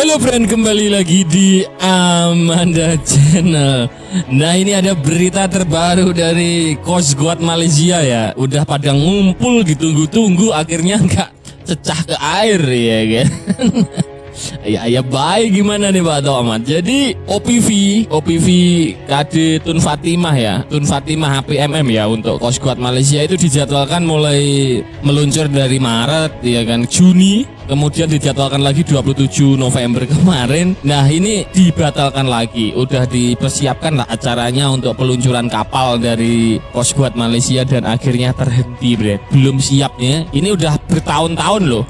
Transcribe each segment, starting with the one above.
Halo friend, kembali lagi di Amanda Channel. Nah, ini ada berita terbaru dari Coast Guard Malaysia ya. Udah pada ngumpul ditunggu-tunggu, akhirnya nggak cecah ke air ya kan. Ya baik, gimana nih Pak Tomat? Jadi OPV KD Tun Fatimah ya, Tun Fatimah HPMM ya, untuk Coast Guard Malaysia itu dijadwalkan mulai meluncur dari Maret ya kan, Juni, kemudian dijadwalkan lagi 27 November kemarin. Nah, ini dibatalkan lagi. Udah dipersiapkan lah acaranya untuk peluncuran kapal dari Coast Guard Malaysia dan akhirnya terhenti, Bre. Belum siapnya. Ini udah bertahun-tahun loh.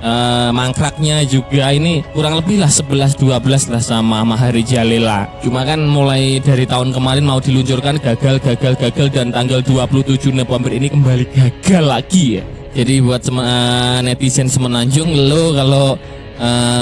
Mangkraknya juga ini kurang lebih lah 11-12 lah sama Mahari Jalila. Cuma kan mulai dari tahun kemarin mau diluncurkan gagal dan tanggal 27 November ini kembali gagal lagi ya. Jadi buat netizen Semenanjung, lo kalau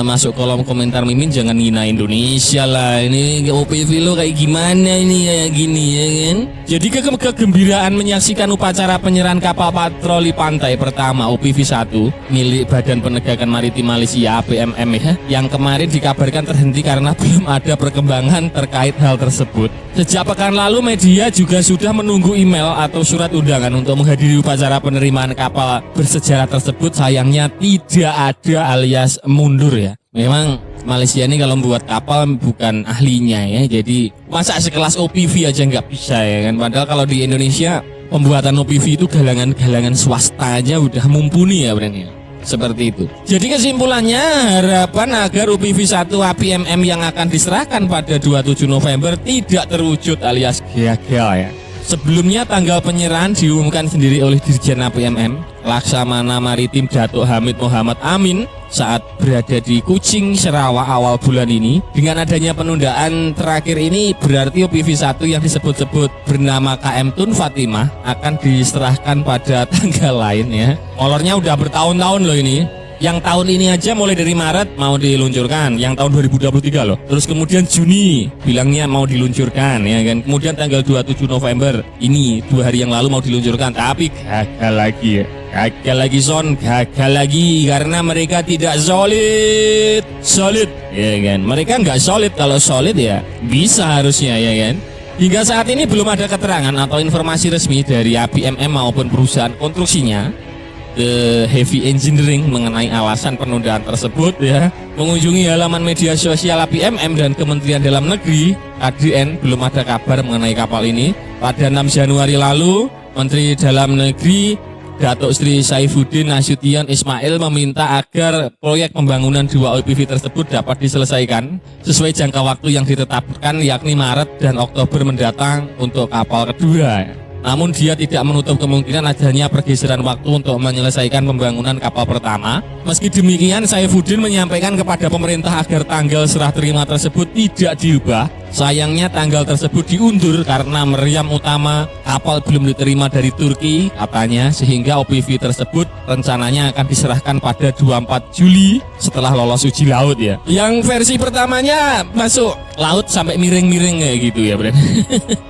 masuk kolom komentar Mimin jangan ngina Indonesia lah. Ini OPV lo kayak gimana ini, kayak gini ya kan. Jadi kegembiraan menyaksikan upacara penyerahan kapal patroli pantai pertama OPV 1 milik Badan Penegakan Maritim Malaysia (APMM) ya, yang kemarin dikabarkan terhenti karena belum ada perkembangan terkait hal tersebut. Sejak pekan lalu media juga sudah menunggu email atau surat undangan untuk menghadiri upacara penerimaan kapal bersejarah tersebut. Sayangnya tidak ada alias mundur ya. Memang Malaysia ini kalau membuat kapal bukan ahlinya ya. Jadi masa sekelas OPV aja nggak bisa ya kan. Padahal kalau di Indonesia pembuatan OPV itu galangan swasta aja udah mumpuni ya brandnya. Seperti itu. Jadi kesimpulannya, harapan agar OPV 1 APMM yang akan diserahkan pada 27 November tidak terwujud alias gagal ya. Sebelumnya tanggal penyerahan diumumkan sendiri oleh Dirjen APMM Laksamana Maritim Datuk Hamid Muhammad Amin saat berada di Kuching, Sarawak awal bulan ini. Dengan adanya penundaan terakhir ini berarti OPV 1 yang disebut-sebut bernama KM Tun Fatimah akan diserahkan pada tanggal lain ya. Molornya udah bertahun-tahun loh ini. Yang tahun ini aja mulai dari Maret mau diluncurkan, yang tahun 2023 loh. Terus kemudian Juni bilangnya mau diluncurkan ya kan. Kemudian tanggal 27 November ini 2 hari yang lalu mau diluncurkan, tapi gagal lagi ya. Gagal lagi gagal lagi karena mereka tidak solid ya kan. Mereka nggak solid, kalau solid ya bisa harusnya ya kan. Hingga saat ini belum ada keterangan atau informasi resmi dari APMM maupun perusahaan konstruksinya The Heavy Engineering mengenai alasan penundaan tersebut ya. Mengunjungi halaman media sosial APMM dan Kementerian Dalam Negeri (KDN) belum ada kabar mengenai kapal ini. Pada 6 Januari lalu, Menteri Dalam Negeri Datuk Sri Saifuddin Nasution Ismail meminta agar proyek pembangunan 2 OPV tersebut dapat diselesaikan sesuai jangka waktu yang ditetapkan, yakni Maret dan Oktober mendatang untuk kapal kedua. Namun dia tidak menutup kemungkinan adanya pergeseran waktu untuk menyelesaikan pembangunan kapal pertama. Meski demikian, Saifuddin menyampaikan kepada pemerintah agar tanggal serah terima tersebut tidak diubah. Sayangnya tanggal tersebut diundur karena meriam utama kapal belum diterima dari Turki katanya, sehingga OPV tersebut rencananya akan diserahkan pada 24 Juli setelah lolos uji laut ya. Yang versi pertamanya masuk laut sampai miring-miring kayak gitu ya Bren.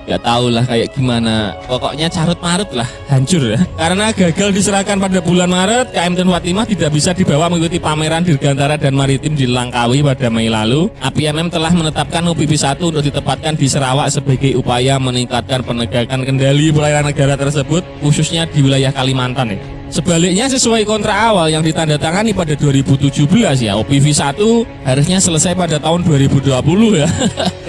Gak tau lah kayak gimana, pokoknya carut-marut lah, hancur ya. Karena gagal diserahkan pada bulan Maret, KM Tun Fatimah tidak bisa dibawa mengikuti pameran Dirgantara dan Maritim di Langkawi pada Mei lalu. APMM telah menetapkan OPV 1 untuk ditempatkan di Sarawak sebagai upaya meningkatkan penegakan kendali pelayanan negara tersebut, khususnya di wilayah Kalimantan ya. Sebaliknya, sesuai kontrak awal yang ditandatangani pada 2017 ya, OPV 1 harusnya selesai pada tahun 2020 ya.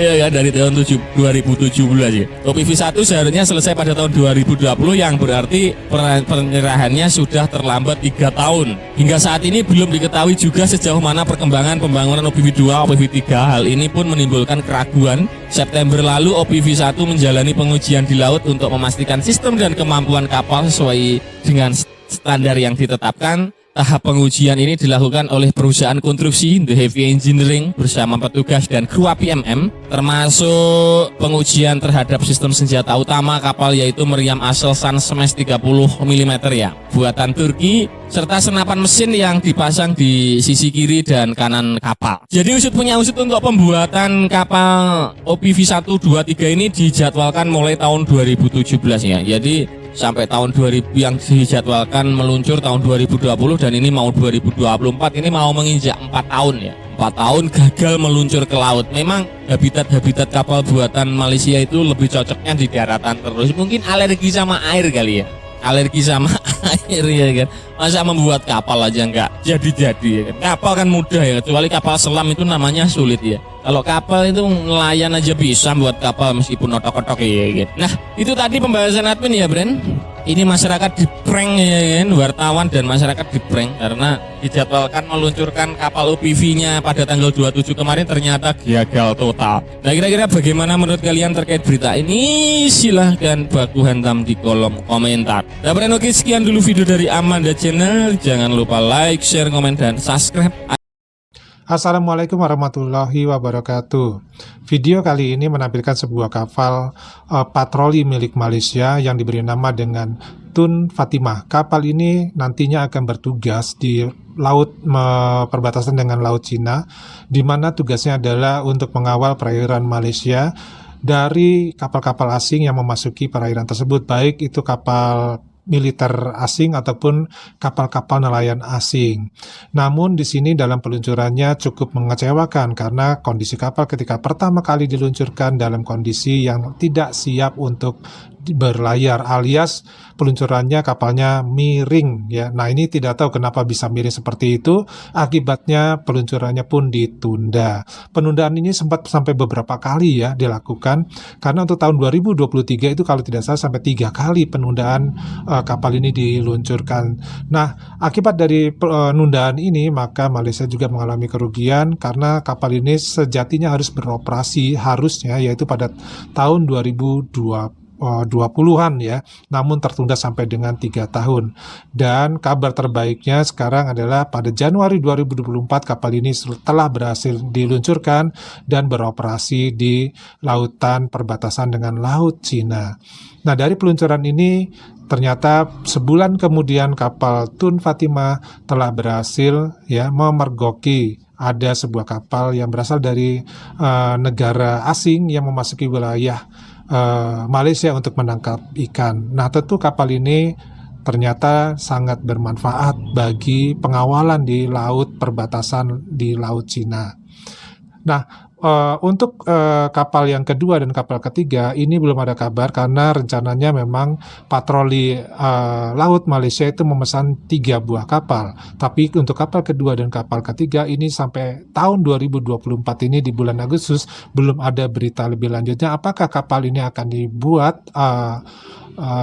Ya dari tahun 2017 ya. OPV 1 seharusnya selesai pada tahun 2020, yang berarti penyerahannya sudah terlambat 3 tahun. Hingga saat ini belum diketahui juga sejauh mana perkembangan pembangunan OPV 2, OPV 3. Hal ini pun menimbulkan keraguan. September lalu OPV 1 menjalani pengujian di laut untuk memastikan sistem dan kemampuan kapal sesuai dengan standar yang ditetapkan. Tahap pengujian ini dilakukan oleh perusahaan konstruksi The Heavy Engineering bersama petugas dan kru APMM, termasuk pengujian terhadap sistem senjata utama kapal yaitu meriam Aselsan Smash 30 mm ya, buatan Turki, serta senapan mesin yang dipasang di sisi kiri dan kanan kapal. Jadi usut punya usut untuk pembuatan kapal OPV 1, 2, 3 ini dijadwalkan mulai tahun 2017 ya. Jadi sampai tahun 2000 yang dijadwalkan meluncur tahun 2020 dan ini mau 2024, ini mau menginjak 4 tahun ya. 4 tahun gagal meluncur ke laut. Memang habitat kapal buatan Malaysia itu lebih cocoknya di daratan terus. Mungkin alergi sama air kali ya. Alergi sama air ya kan. Masa membuat kapal aja nggak jadi-jadi ya kan. Kapal kan mudah ya, kecuali kapal selam itu namanya sulit ya. Kalau kapal itu nelayan aja bisa buat kapal meskipun otok-otok ya gitu. Nah, itu tadi pembahasan admin ya, Bren. Ini masyarakat di prank ya kan, wartawan dan masyarakat di prank karena dijadwalkan meluncurkan kapal UPV-nya pada tanggal 27 kemarin ternyata gagal total. Nah, kira-kira bagaimana menurut kalian terkait berita ini? Silahkan baku hantam di kolom komentar. Nah, Bren, oke, sekian dulu video dari Amanda Channel. Jangan lupa like, share, komen, dan subscribe. Assalamualaikum warahmatullahi wabarakatuh. Video kali ini menampilkan sebuah kapal patroli milik Malaysia yang diberi nama dengan Tun Fatimah. Kapal ini nantinya akan bertugas di laut perbatasan dengan Laut Cina, di mana tugasnya adalah untuk mengawal perairan Malaysia dari kapal-kapal asing yang memasuki perairan tersebut, baik itu kapal militer asing ataupun kapal-kapal nelayan asing. Namun di sini dalam peluncurannya cukup mengecewakan karena kondisi kapal ketika pertama kali diluncurkan dalam kondisi yang tidak siap untuk berlayar, alias peluncurannya kapalnya miring ya. Nah, ini tidak tahu kenapa bisa miring seperti itu, akibatnya peluncurannya pun ditunda. Penundaan ini sempat sampai beberapa kali ya dilakukan, karena untuk tahun 2023 itu kalau tidak salah sampai 3 kali penundaan kapal ini diluncurkan. Nah, akibat dari penundaan ini maka Malaysia juga mengalami kerugian karena kapal ini sejatinya harus beroperasi harusnya yaitu pada tahun 2020-an ya, namun tertunda sampai dengan 3 tahun. Dan kabar terbaiknya sekarang adalah pada Januari 2024 kapal ini telah berhasil diluncurkan dan beroperasi di lautan perbatasan dengan Laut Cina. Nah, dari peluncuran ini ternyata sebulan kemudian kapal Tun Fatimah telah berhasil ya memergoki ada sebuah kapal yang berasal dari negara asing yang memasuki wilayah Malaysia untuk menangkap ikan. Nah, tentu kapal ini ternyata sangat bermanfaat bagi pengawalan di laut perbatasan di Laut Cina. Nah, untuk kapal yang kedua dan kapal ketiga ini belum ada kabar karena rencananya memang patroli laut Malaysia itu memesan 3 buah kapal. Tapi untuk kapal kedua dan kapal ketiga ini sampai tahun 2024 ini di bulan Agustus belum ada berita lebih lanjutnya apakah kapal ini akan dibuat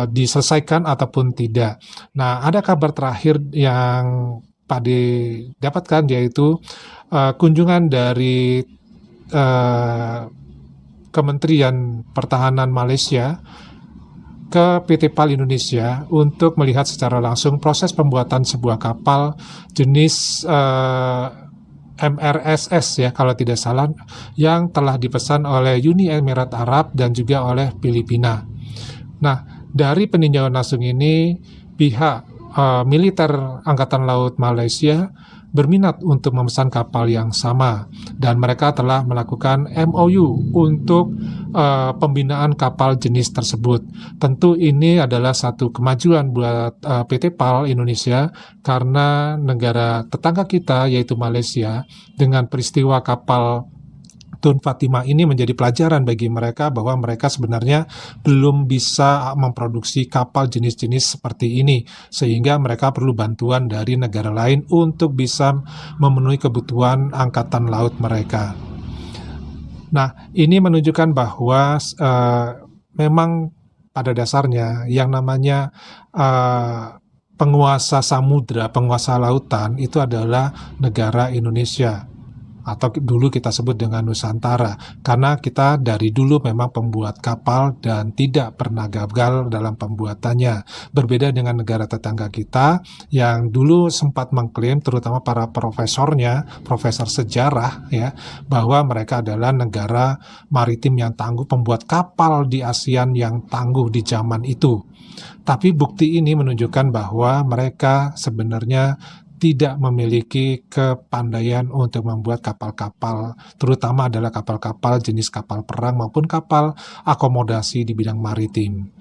diselesaikan ataupun tidak. Nah, ada kabar terakhir yang dapatkan yaitu kunjungan dari Kementerian Pertahanan Malaysia ke PT PAL Indonesia untuk melihat secara langsung proses pembuatan sebuah kapal jenis MRSS ya kalau tidak salah, yang telah dipesan oleh Uni Emirat Arab dan juga oleh Filipina. Nah, dari peninjauan langsung ini pihak militer Angkatan Laut Malaysia berminat untuk memesan kapal yang sama dan mereka telah melakukan MOU untuk pembinaan kapal jenis tersebut. Tentu ini adalah satu kemajuan buat PT PAL Indonesia karena negara tetangga kita yaitu Malaysia dengan peristiwa kapal Tun Fatimah ini menjadi pelajaran bagi mereka bahwa mereka sebenarnya belum bisa memproduksi kapal jenis-jenis seperti ini sehingga mereka perlu bantuan dari negara lain untuk bisa memenuhi kebutuhan angkatan laut mereka. Nah, ini menunjukkan bahwa memang pada dasarnya yang namanya penguasa samudra, penguasa lautan itu adalah negara Indonesia, atau dulu kita sebut dengan Nusantara, karena kita dari dulu memang pembuat kapal dan tidak pernah gagal dalam pembuatannya. Berbeda dengan negara tetangga kita yang dulu sempat mengklaim, terutama para profesornya, profesor sejarah ya, bahwa mereka adalah negara maritim yang tangguh, pembuat kapal di ASEAN yang tangguh di zaman itu. Tapi bukti ini menunjukkan bahwa mereka sebenarnya tidak memiliki kepandaian untuk membuat kapal-kapal, terutama adalah kapal-kapal jenis kapal perang maupun kapal akomodasi di bidang maritim.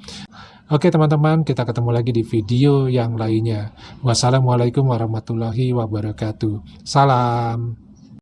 Oke teman-teman, kita ketemu lagi di video yang lainnya. Wassalamualaikum warahmatullahi wabarakatuh. Salam.